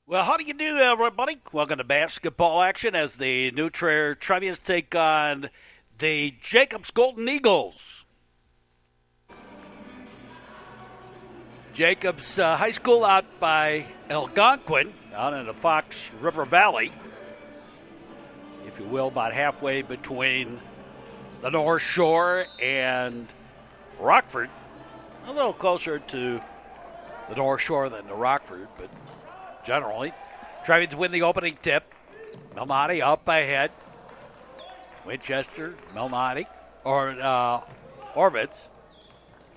Well, how do you do, everybody? Welcome to basketball action as the New Trier Trevians take on the Jacobs Golden Eagles. Jacobs High School out by Algonquin, out in the Fox River Valley, if you will, about halfway between the North Shore and Rockford. A little closer to the North Shore than to Rockford, but generally, Trevians win the opening tip. Melmati up ahead. Winchester, Melmati, or Horvitz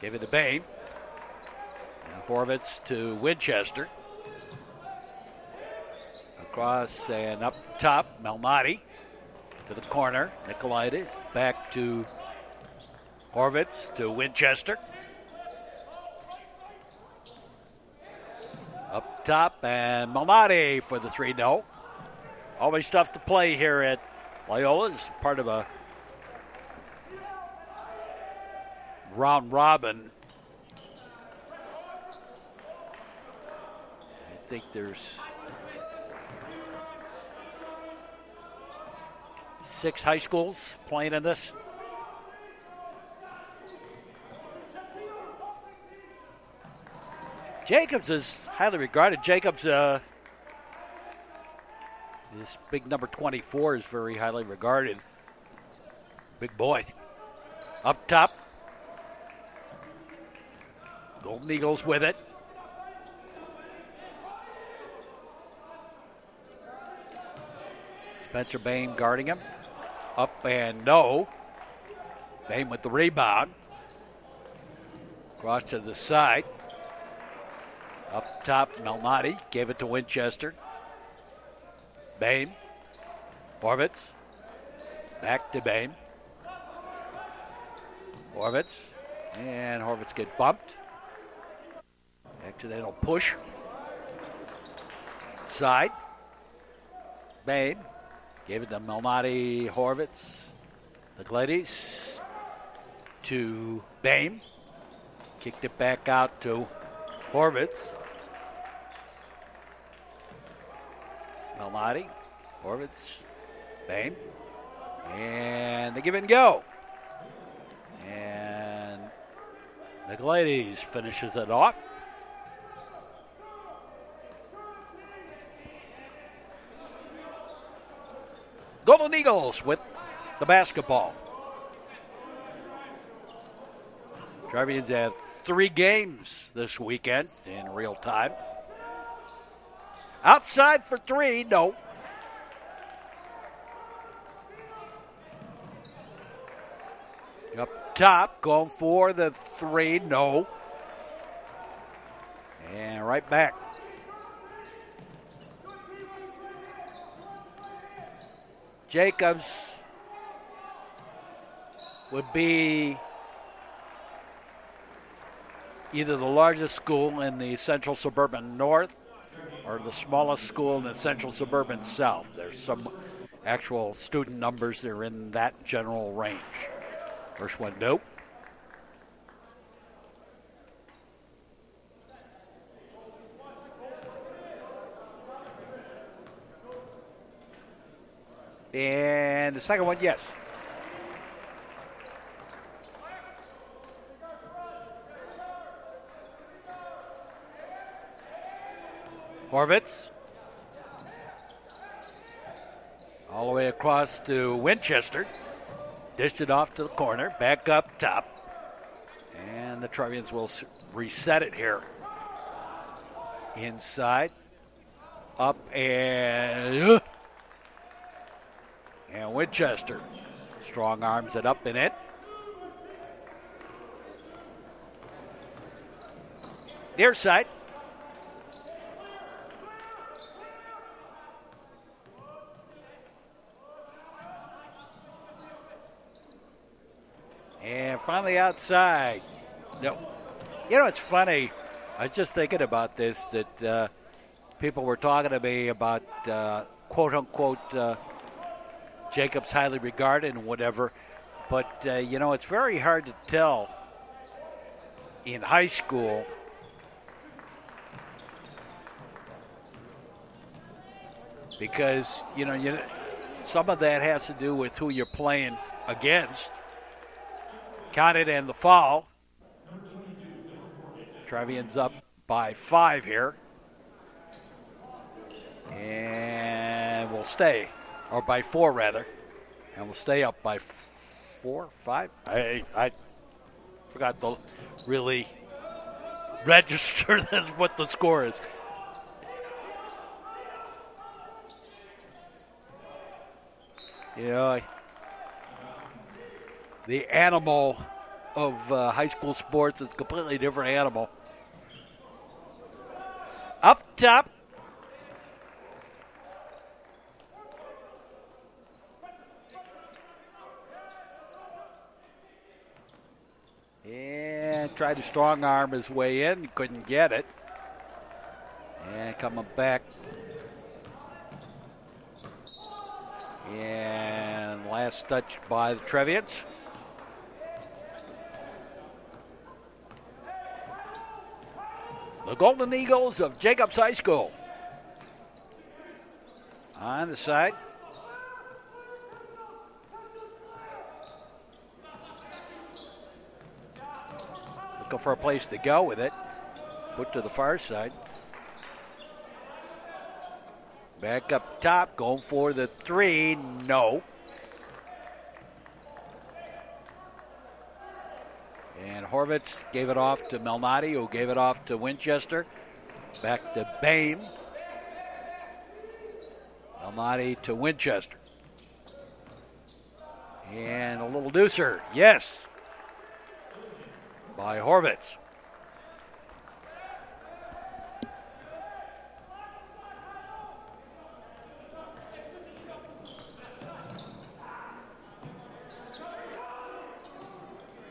gave it to Bain. And Horvitz to Winchester. Across and up top, Melmati to the corner. Nicolaitis back to Horvitz to Winchester. Up top, and Melmati for the 3-0. Always tough to play here at Loyola. It's part of a round robin. I think there's 6 high schools playing in this. Jacobs is highly regarded. Jacobs, this big number 24 is very highly regarded. Big boy. Up top. Golden Eagles with it. Spencer Bain guarding him. Up and no. Bain with the rebound. Cross to the side. Up top, Melmati gave it to Winchester. Bain. Horvitz. Back to Bain. Horvitz. And Horvitz get bumped. Accidental push. Side. Bain. Gave it to Melmati. Horvitz. The Gladies. To Bain. Kicked it back out to Horvitz. Melmati, Horvitz, Bain, and they give it and go. And the Gladies finishes it off. Golden Eagles with the basketball. Trevians have 3 games this weekend in real time. Outside for 3, no. Up top, going for the 3, no. And right back. Jacobs would be either the largest school in the central suburban north or the smallest school in the central suburban south. There's some actual student numbers that are in that general range. First one, nope. And the second one, yes. Horvitz. All the way across to Winchester. Dished it off to the corner. Back up top. And the Trevians will reset it here. Inside. Up and Winchester. Strong arms it up and in. Near side. And finally outside. No. You know, it's funny. I was just thinking about this, that people were talking to me about, quote-unquote, Jacobs highly regarded and whatever. But, you know, it's very hard to tell in high school because, some of that has to do with who you're playing against. Counted and the foul. Trevian's up by 5 here. And we'll stay, or by 4 rather. And we'll stay up by 4, 5. I forgot to really register what the score is. The animal of high school sports is a completely different animal. Up top. And tried to strong arm his way in. Couldn't get it. And coming back. And last touch by the Trevians. The Golden Eagles of Jacobs High School. On the side. Looking for a place to go with it. Put to the far side. Back up top, going for the 3. No. And Horvitz gave it off to Malnati, who gave it off to Winchester. Back to Bame. Malnati to Winchester. And a little deucer. Yes. By Horvitz.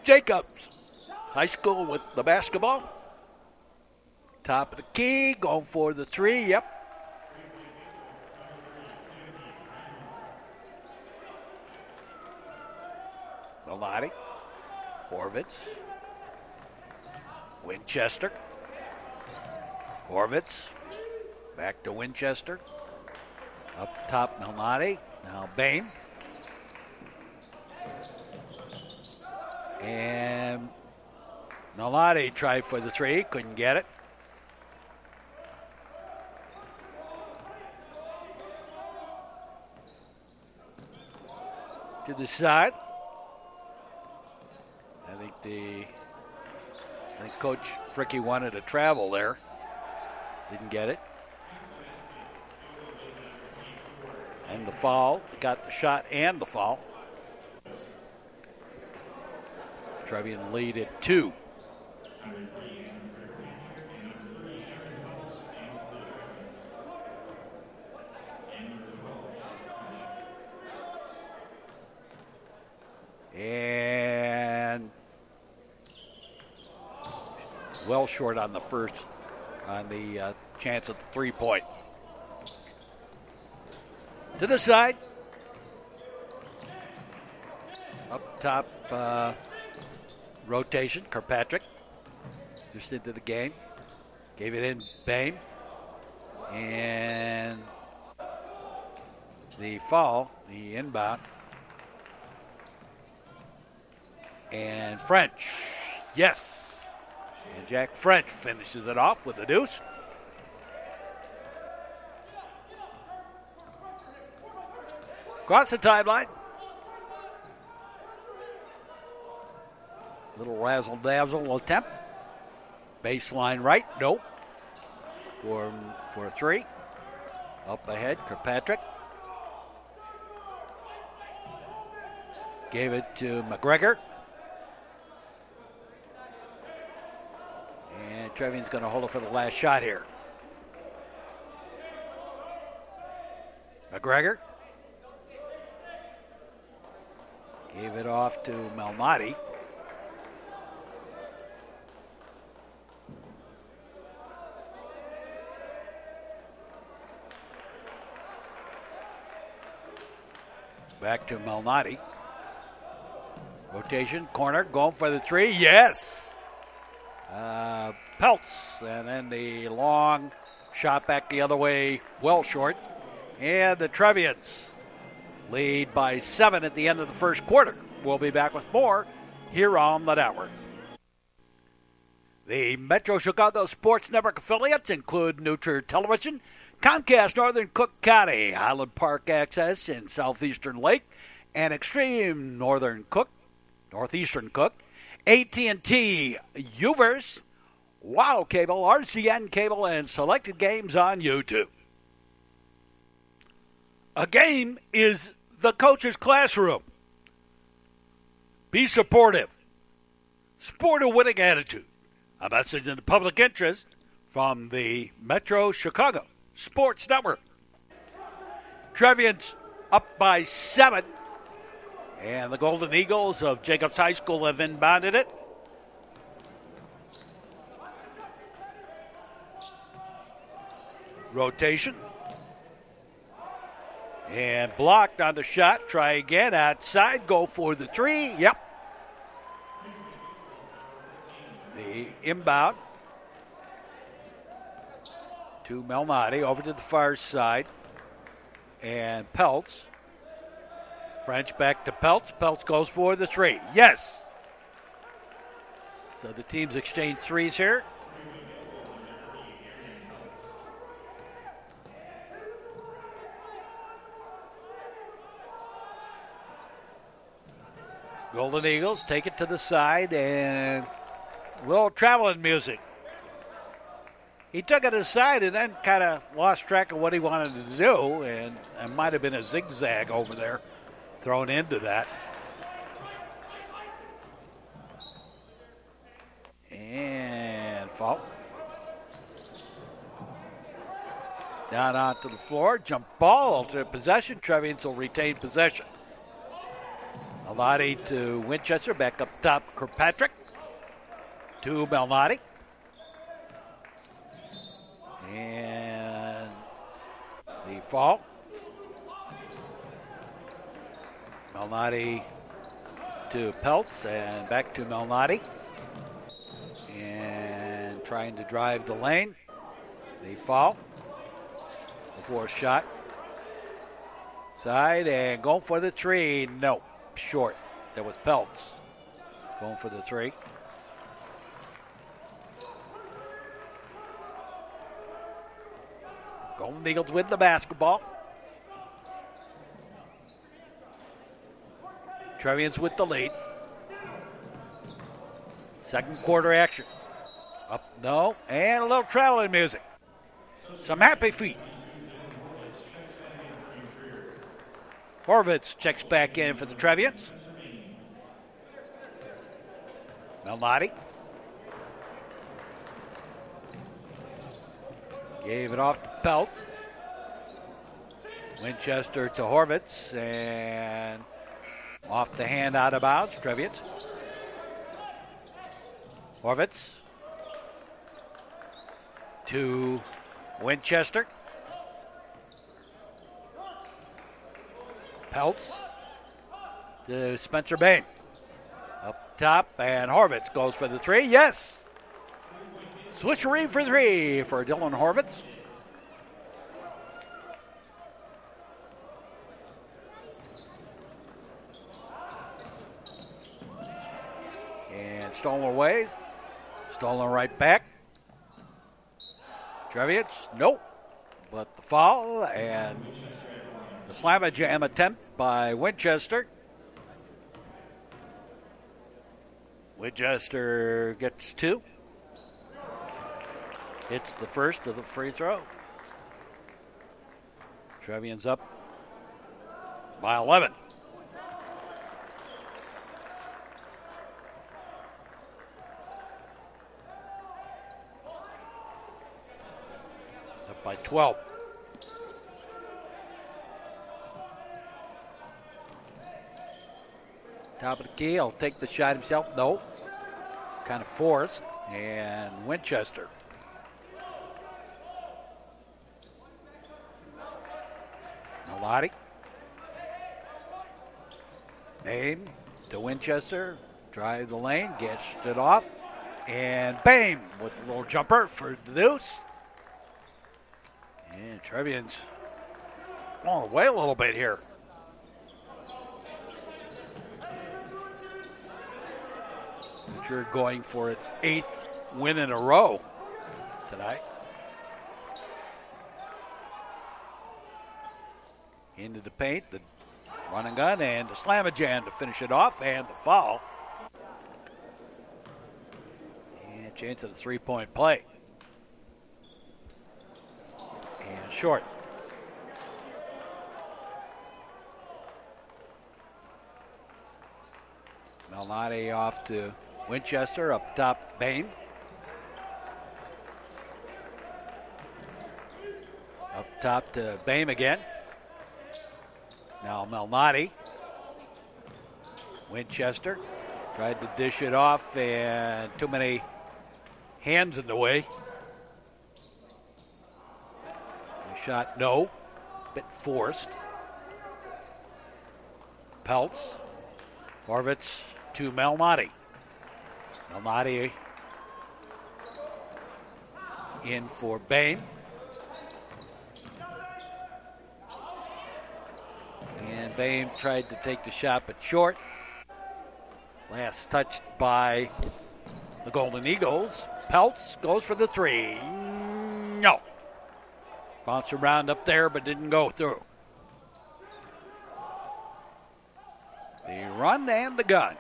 Jacobs High School with the basketball. Top of the key, going for the 3. Yep. Malnati. Horvitz. Winchester. Horvitz. Back to Winchester. Up top, Malnati. Now Bame. And Malnati tried for the 3, couldn't get it. To the side. I think Coach Fricky wanted to travel there. Didn't get it. And the foul. Got the shot and the foul. Trevian lead at 2. And well short on the first, on the chance at the 3-point. To the side. Up top, rotation, Kirkpatrick. Just into the game. Gave it in, Bame. And the foul, the inbound. And French, yes. And Jack French finishes it off with the deuce. Across the timeline. Little razzle-dazzle attempt. Baseline right, nope. For 3. Up ahead, Kirkpatrick. Gave it to McGregor. And Trevian's going to hold it for the last shot here. McGregor. Gave it off to Malnati. Back to Malnati. Rotation, corner, going for the 3. Yes! Peltz, and then the long shot back the other way, well short. And the Trevians lead by 7 at the end of the first quarter. We'll be back with more here on the network. The Metro Chicago Sports Network affiliates include Nutria Television, Comcast Northern Cook County, Highland Park Access in Southeastern Lake, and Extreme Northeastern Cook, AT&T UVerse, Wow Cable, RCN Cable, and selected games on YouTube. A game is the coach's classroom. Be supportive. Sport a winning attitude. A message in the public interest from the Metro Chicago Sports Network. Trevians up by 7. And the Golden Eagles of Jacobs High School have inbounded it. Rotation. And blocked on the shot. Try again outside. Go for the 3. Yep. The inbound to Malnati over to the far side. And Peltz. French back to Peltz. Peltz goes for the 3. Yes. So the teams exchange threes here. Golden Eagles take it to the side, and Will traveling music. He took it aside and then kind of lost track of what he wanted to do, and it might have been a zigzag over there thrown into that. And foul. Down onto the floor, jump ball, alternate possession. Trevians will retain possession. Malnati to Winchester, back up top, Kirkpatrick to Malnati. And the fall. Malnati to Peltz and back to Malnati. And trying to drive the lane. The fall. The fourth shot. Side and going for the 3. No. Short. That was Peltz going for the 3. Golden Eagles win the basketball. Trevians with the lead. Second quarter action. Up, no, and a little traveling music. Some happy feet. Horvitz checks back in for the Trevians. Malnati. Gave it off to Peltz. Winchester to Horvitz. And off the hand out of bounds. Trevians. Horvitz. To Winchester. Peltz to Spencer Bain. Up top, and Horvitz goes for the 3. Yes! Switcheroo for 3 for Dylan Horvitz. And stolen away. Stolen right back. Trevians, nope. But the foul and the slam jam attempt by Winchester. Winchester gets 2. Hits the first of the free throw. Trevians up by 11. Up by 12. Top of the key, he'll take the shot himself. No. Kind of forced. And Winchester. Malnati. Bain to Winchester. Drive the lane, gets it off. And Bain with a little jumper for the deuce. And Trevians falling away a little bit here. Sure, going for its 8th win in a row tonight. Into the paint, the run and gun, and the slam-a-jam to finish it off, and the foul. And chance of the three-point play. And short. Malnati off to Winchester, up top, Bain. Up top to Bain again. Now Malnati. Winchester tried to dish it off, and too many hands in the way. The shot, no. Bit forced. Peltz. Horvitz to Malnati. Malnati in for Bain. And Bain tried to take the shot, but short. Last touched by the Golden Eagles. Peltz goes for the three. No. Bounced around up there, but didn't go through. The run and the gun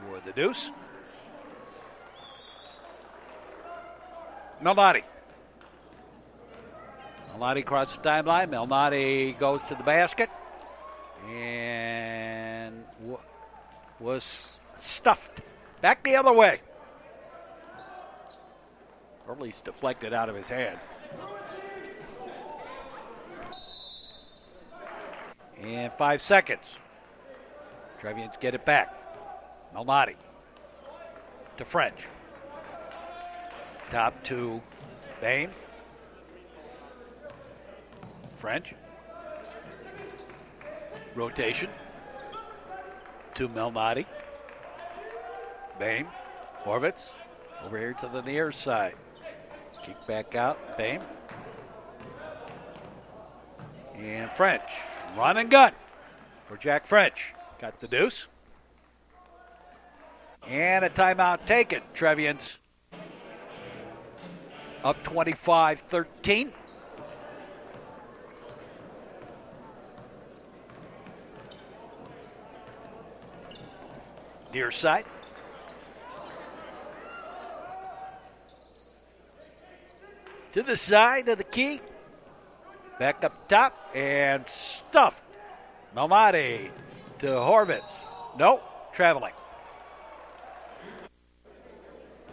for the Deuce. Malnati. Malnati crosses the timeline. Malnati goes to the basket and was stuffed back the other way. Or at least deflected out of his hand. And 5 seconds. Trevians get it back. Malnati to French. Top to Bain. French. Rotation to Malnati. Bain. Horvitz over here to the near side. Kick back out. Bain. And French. Run and gun for Jack French. Got the Deuce. And a timeout taken. Trevians up 25-13. Near side. To the side of the key. Back up top and stuffed. Malnati to Horvitz. Nope, traveling.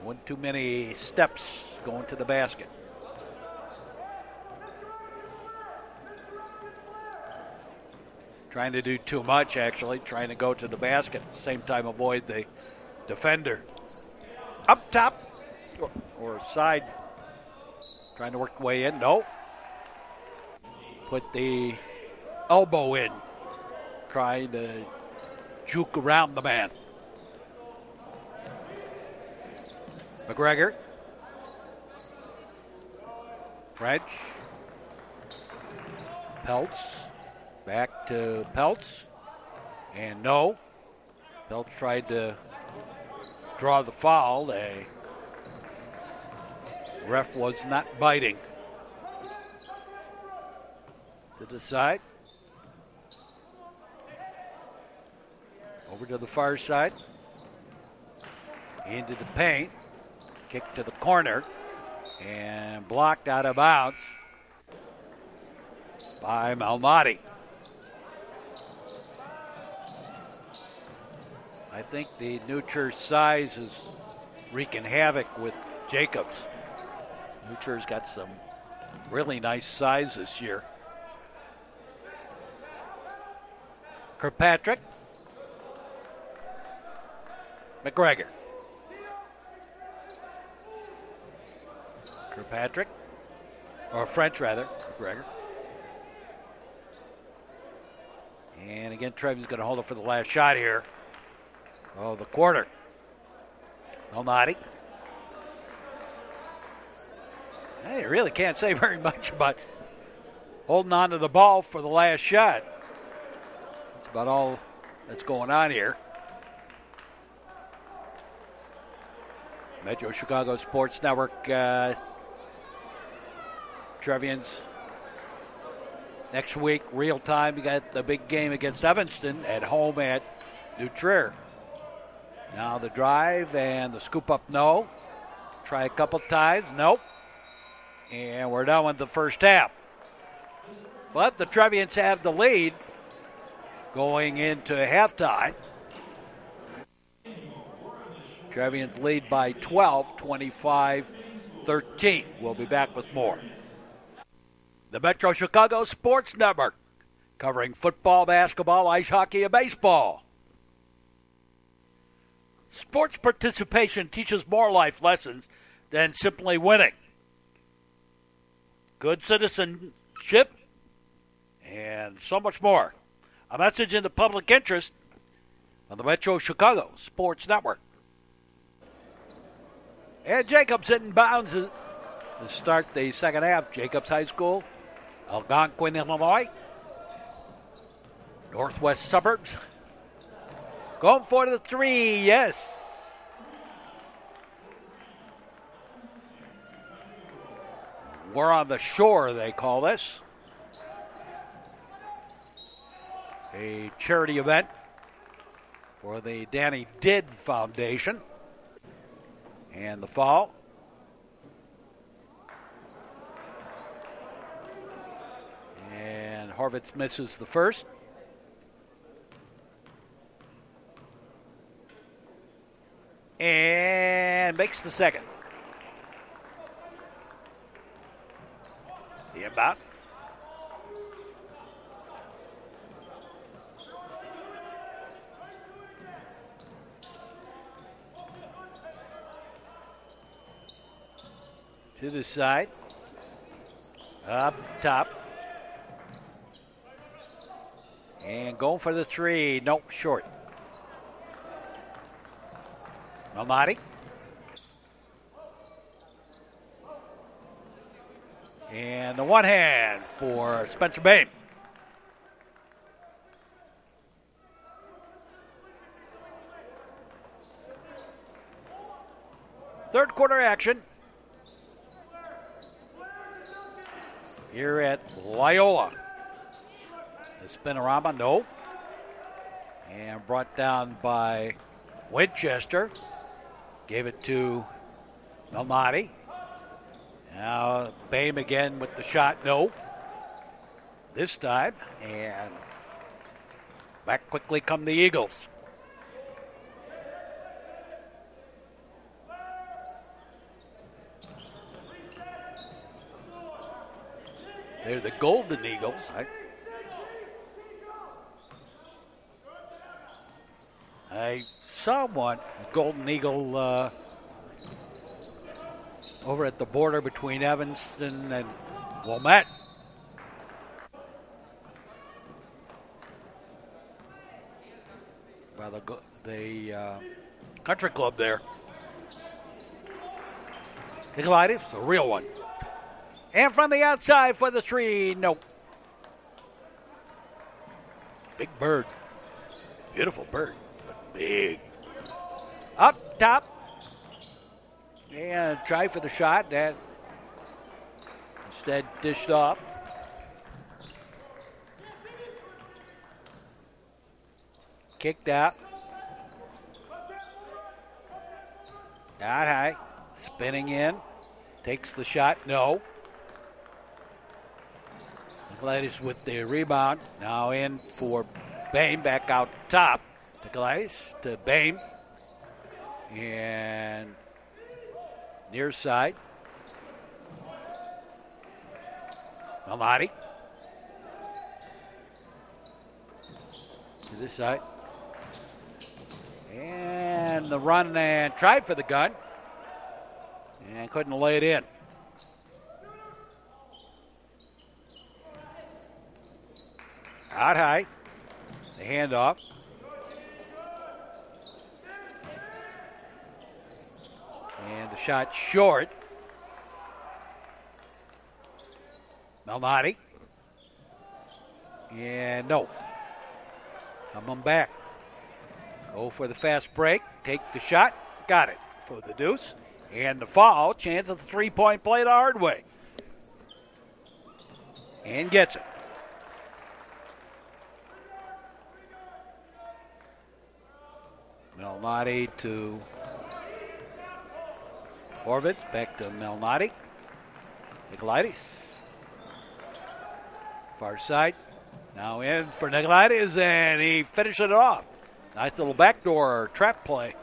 One too many steps going to the basket. Trying to do too much, actually. Trying to go to the basket. At the same time, avoid the defender. Up top or side. Trying to work the way in. No. Put the elbow in. Trying to juke around the man. McGregor. French. Peltz. Back to Peltz. And no. Peltz tried to draw the foul. The ref was not biting. To the side. Over to the far side. Into the paint. Kick to the corner. And blocked out of bounds by Malnati. I think the Nutcher size is wreaking havoc with Jacobs. Nutcher's got some really nice size this year. Kirkpatrick. McGregor. Kirkpatrick. Or French, rather. McGregor. And again, Trevian's going to hold it for the last shot here. Oh, the quarter. Malnati. You really can't say very much about holding on to the ball for the last shot. That's about all that's going on here. Metro Chicago Sports Network, Trevians. Next week, real time, you got the big game against Evanston at home at New Trier. Now the drive and the scoop up, no. Try a couple times, nope. And we're done with the first half. But the Trevians have the lead going into halftime. Trevians lead by 12, 25-13. We'll be back with more. The Metro Chicago Sports Network, covering football, basketball, ice hockey, and baseball. Sports participation teaches more life lessons than simply winning. Good citizenship, and so much more. A message in the public interest on the Metro Chicago Sports Network. And Jacobs hitting bounds to start the second half. Jacobs High School, Algonquin, Illinois. Northwest Suburbs. Going for the three, yes. We're on the shore, they call this. A charity event for the Danny Didd Foundation. And the foul. And Horvitz misses the first. And makes the second. The inbound. To the side. Up top. And going for the three. Nope, short. Malnati. And the one hand for Spencer Bain. Third quarter action here at Loyola. The spinorama, no. And brought down by Winchester. Gave it to Malnati. Now Bame again with the shot, no. This time, and back quickly come the Eagles. They're the Golden Eagles. I saw one, Golden Eagle, over at the border between Evanston and Wilmette. By the country club there. Nicolaitis, a real one. And from the outside for the three, nope. Big bird. Beautiful bird, but big. Up top. And try for the shot. That instead dished off. Kicked out. Out high. Spinning in. Takes the shot. No. Nicolaitis with the rebound. Now in for Bame. Back out top. Nicolaitis to Bame. And near side. Malnati. To this side. And the run and tried for the gun. And couldn't lay it in. Out high. The handoff. And the shot short. Malnati. And no. Coming back. Go for the fast break. Take the shot. Got it for the deuce. And the foul. Chance of the three-point play the hard way. And gets it. Malnati to Horvitz. Back to Malnati. Nicolaitis. Far side. Now in for Nicolaitis, and he finishes it off. Nice little backdoor trap play.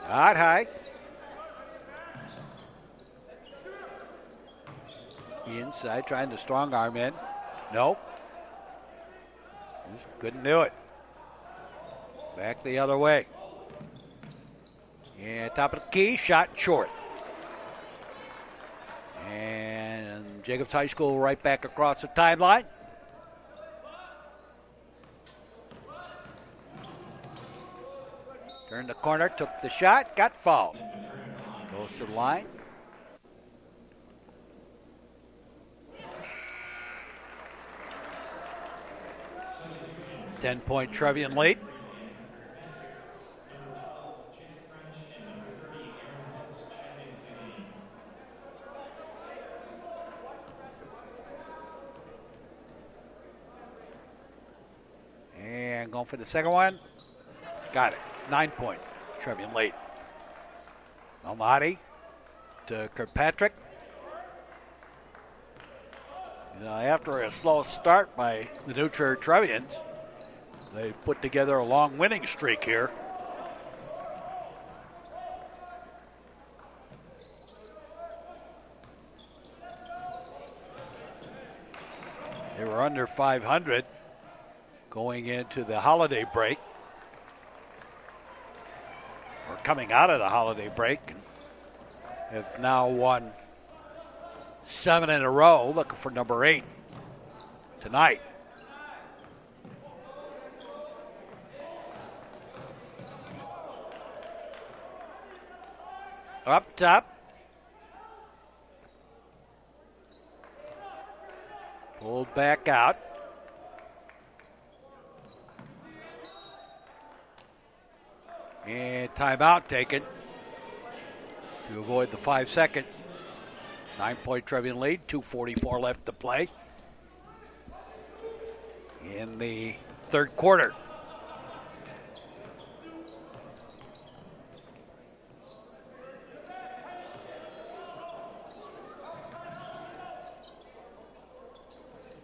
Not high. Inside, trying to strong arm in. Nope. Just couldn't do it. Back the other way. And top of the key, shot short. And Jacobs High School right back across the timeline. Turned the corner, took the shot, got fouled. Goes to the line. Ten-point Trevian lead. And going for the second one. Got it. 9-point Trevian lead. Malnati to Kirkpatrick. After a slow start by the New Trier Trevians, they've put together a long winning streak here. They were under 500 going into the holiday break, or coming out of the holiday break, and have now won 7 in a row, looking for number 8 tonight. Up top. Pulled back out. And timeout taken to avoid the 5-second. 9-point Trevian lead, 2:44 left to play in the third quarter.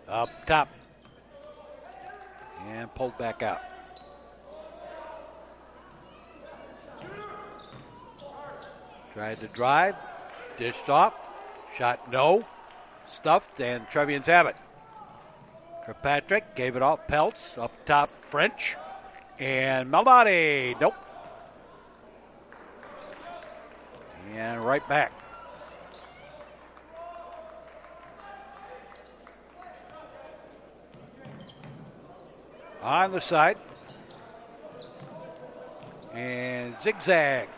Up top. And pulled back out. Tried to drive. Dished off. Shot no. Stuffed, and Trevians have it. Kirkpatrick gave it off. Peltz up top. French. And Malnati. Nope. And right back. On the side. And zigzag.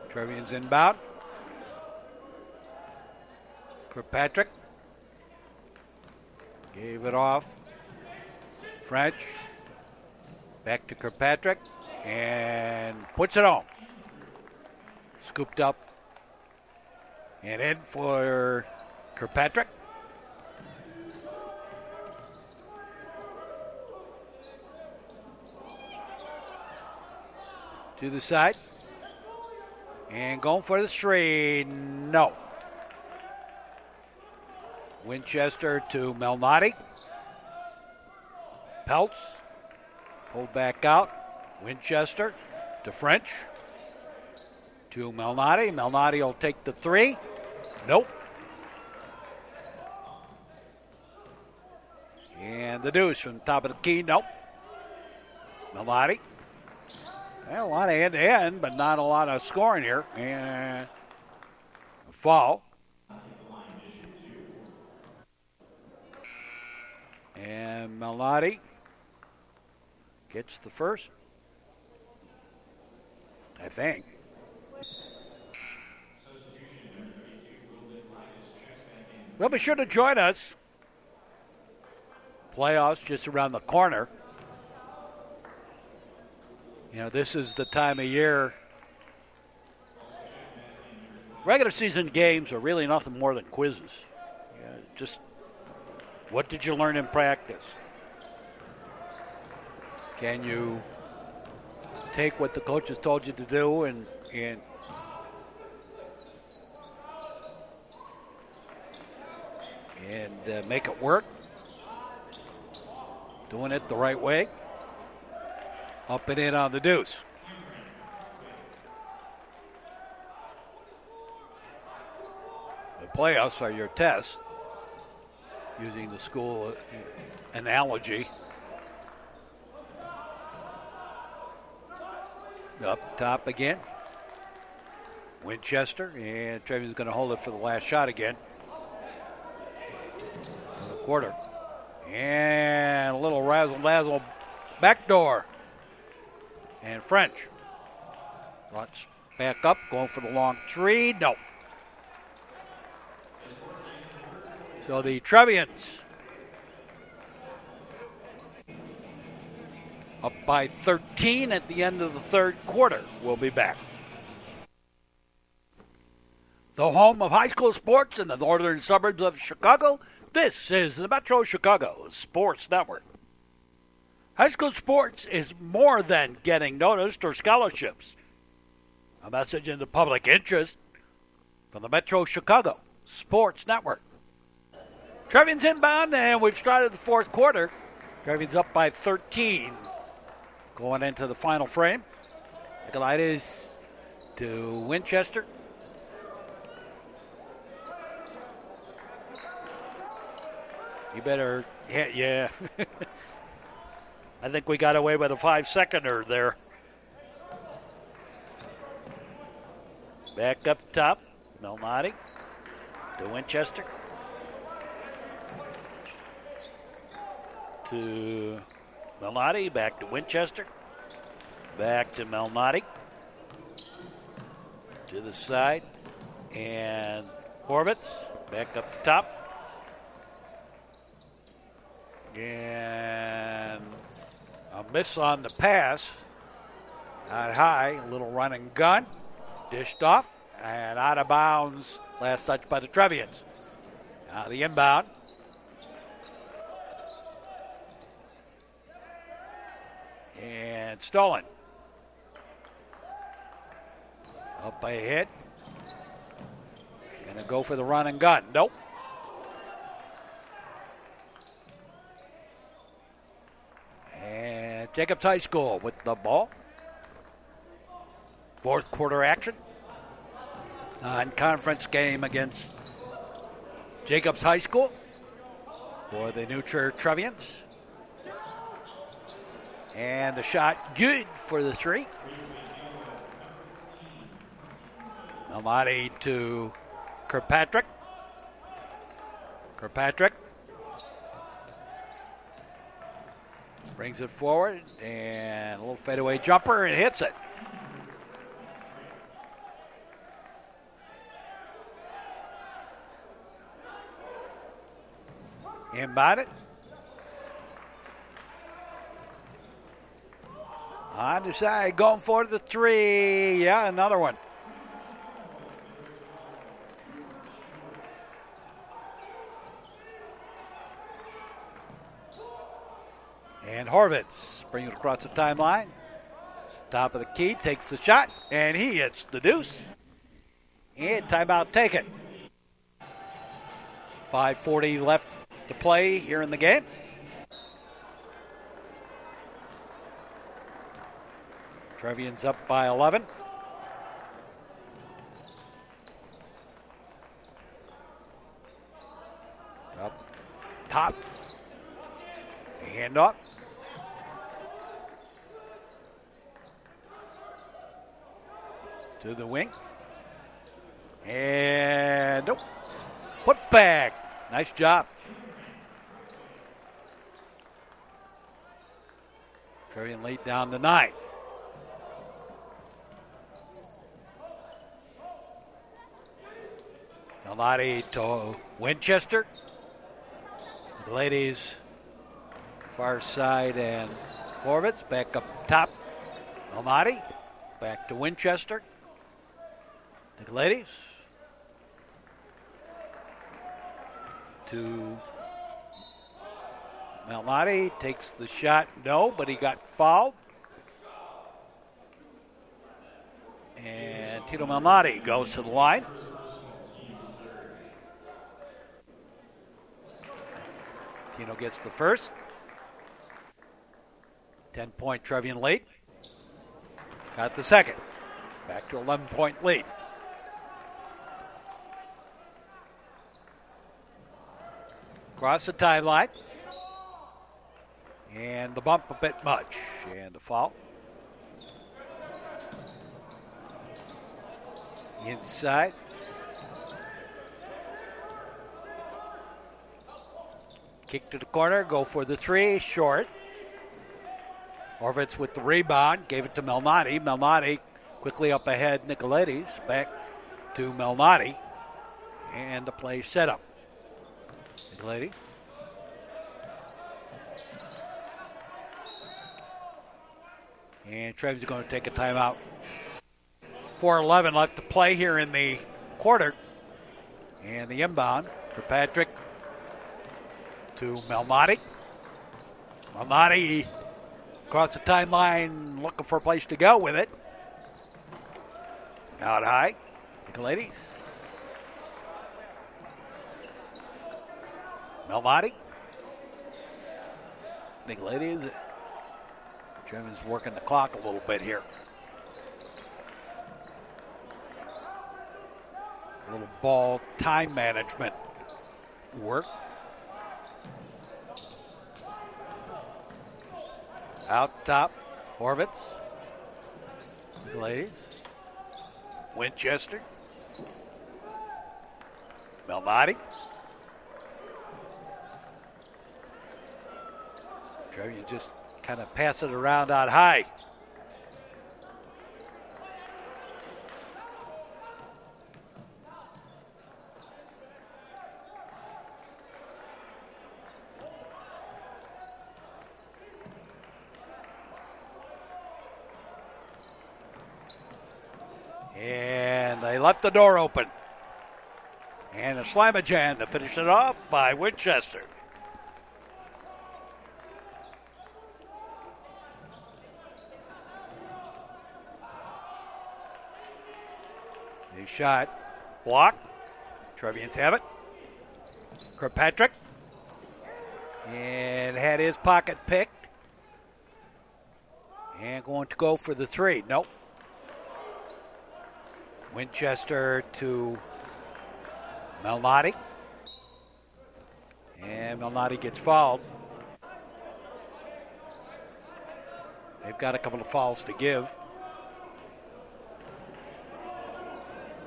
Trevians inbound. Kirkpatrick. Gave it off. French. Back to Kirkpatrick. And puts it on. Scooped up. And in for Kirkpatrick. To the side. And going for the three. No. Winchester to Malnati. Peltz. Pulled back out. Winchester to French. To Malnati. Malnati will take the three. Nope. And the deuce from the top of the key. Nope. Malnati. Well, a lot of end-to-end, but not a lot of scoring here. And a foul. And Malnati gets the first. I think. Well, be sure to join us. Playoffs just around the corner. You know, this is the time of year. Regular season games are really nothing more than quizzes. Just what did you learn in practice? Can you take what the coaches told you to do and make it work? Doing it the right way. Up and in on the deuce. The playoffs are your test, using the school analogy. Up top again. Winchester, and Trevian's going to hold it for the last shot again. In the quarter. And a little razzle-dazzle backdoor. And French. Lots back up, going for the long three. No. So the Trevians up by 13 at the end of the third quarter. We'll be back. The home of high school sports in the northern suburbs of Chicago. This is the Metro Chicago Sports Network. High school sports is more than getting noticed or scholarships. A message in the public interest from the Metro Chicago Sports Network. Trevian's inbound, and we've started the fourth quarter. Trevian's up by 13 going into the final frame. Nicolaitis to Winchester. You better hit, yeah. I think we got away with a 5-seconder there. Back up top, Melnati to Winchester. To Melnati, back to Winchester. Back to Melnati. To the side. And Horvitz, back up top. And a miss on the pass. Not high, a little run and gun. Dished off and out of bounds. Last touch by the Trevians. Now the inbound. And stolen. Up by a hit. Gonna go for the run and gun. Nope. And Jacobs High School with the ball. Fourth quarter action. Non-conference game against Jacobs High School for the New Church Trevians. And the shot good for the three. Melmati to Kirkpatrick. Kirkpatrick brings it forward and a little fadeaway jumper and hits it. Inbound it. On the side, going for the three. Yeah, another one. And Horvitz brings it across the timeline. Top of the key, takes the shot, and he hits the deuce. And timeout taken. 5:40 left to play here in the game. Trevian's up by 11. Up top. Hand off. To the wing. And nope. Put back. Nice job. Trevian late down to 9. Malnati to Winchester. The ladies far side and Horvitz back up top. Malnati back to Winchester. The ladies to Malnati, takes the shot, no, but he got fouled. And Tito Malnati goes to the line. Tino gets the first. 10-point Trevian lead. Got the second. Back to 11-point lead. Across the timeline. And the bump a bit much. And the foul. Inside. Kick to the corner, go for the three, short. Horvitz with the rebound, gave it to Malnati. Malnati quickly up ahead, Nicolaides back to Malnati. And the play set up. Nicolaides. And Trevi's going to take a timeout. 4:11 left to play here in the quarter. And the inbound for Patrick to Malnati. Malnati across the timeline looking for a place to go with it. Out high. Nicolaides. Malnati. Nicolaides. Jim is working the clock a little bit here. A little ball time management work. Out top, Horvitz. Ladies. Winchester. Malnati. You just kind of pass it around out high. And they left the door open. And a slam-a-jam to finish it off by Winchester. The shot blocked. Trevians have it. Kirkpatrick. And had his pocket picked. And going to go for the three. Nope. Winchester to Malnati. And Malnati gets fouled. They've got a couple of fouls to give.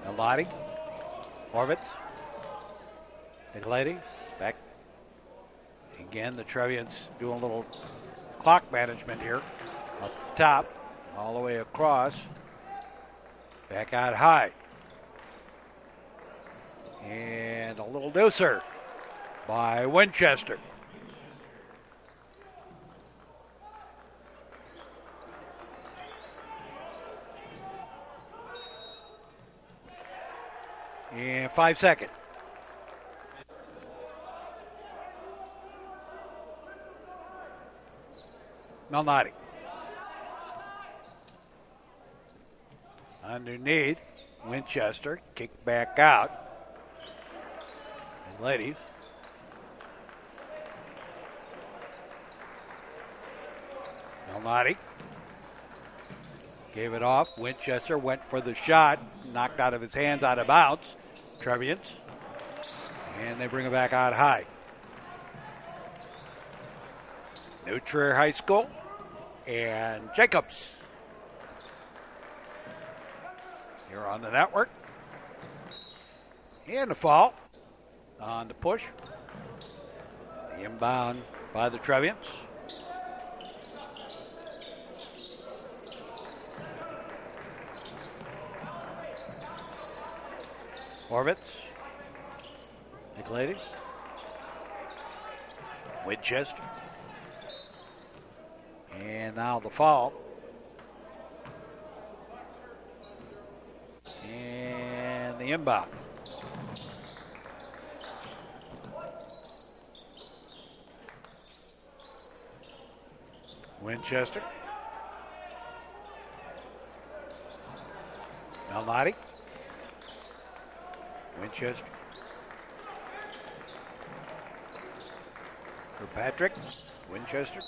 Malnati. Horvitz. Nicolaides. Back. Again, the Trevians doing a little clock management here. Up top. All the way across. Back out high. And a little deucer by Winchester. And 5 seconds. Malnati. Underneath, Winchester, kick back out. And ladies. Malnati. Gave it off. Winchester went for the shot. Knocked out of his hands, out of bounds. Trevians. And they bring it back out high. New Trier High School. And Jacobs. Here on the network. And a foul on the push. The inbound by the Trevians. Horvitz. McLady. Winchester. And now the foul. And the inbound. Winchester. Malnati. Winchester. Kirkpatrick. Winchester.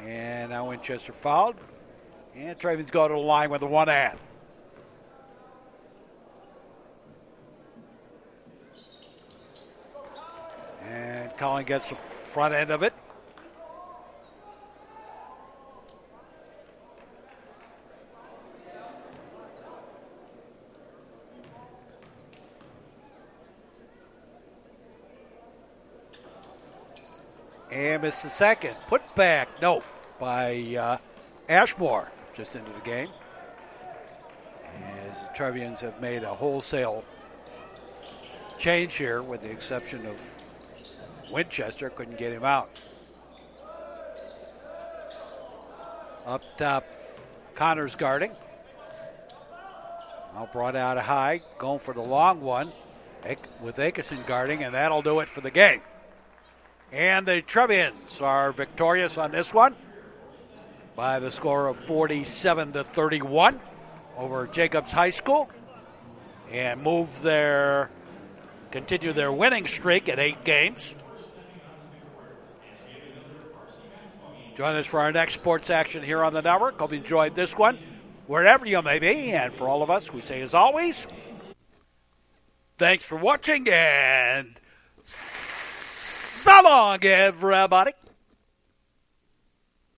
And now Winchester fouled. And Traven's go to the line with the one hand. And Collin gets the front end of it. And missed the second. Put back, no, by Ashmore just into the game. As the Trevians have made a wholesale change here with the exception of Winchester. Couldn't get him out. Up top, Connors guarding. Now brought out a high, going for the long one with Akerson guarding, and that'll do it for the game. And the Trevians are victorious on this one by the score of 47-31 over Jacobs High School and continue their winning streak at 8 games. Join us for our next sports action here on the network. Hope you enjoyed this one, wherever you may be. And for all of us, we say as always, thanks for watching and so long, everybody.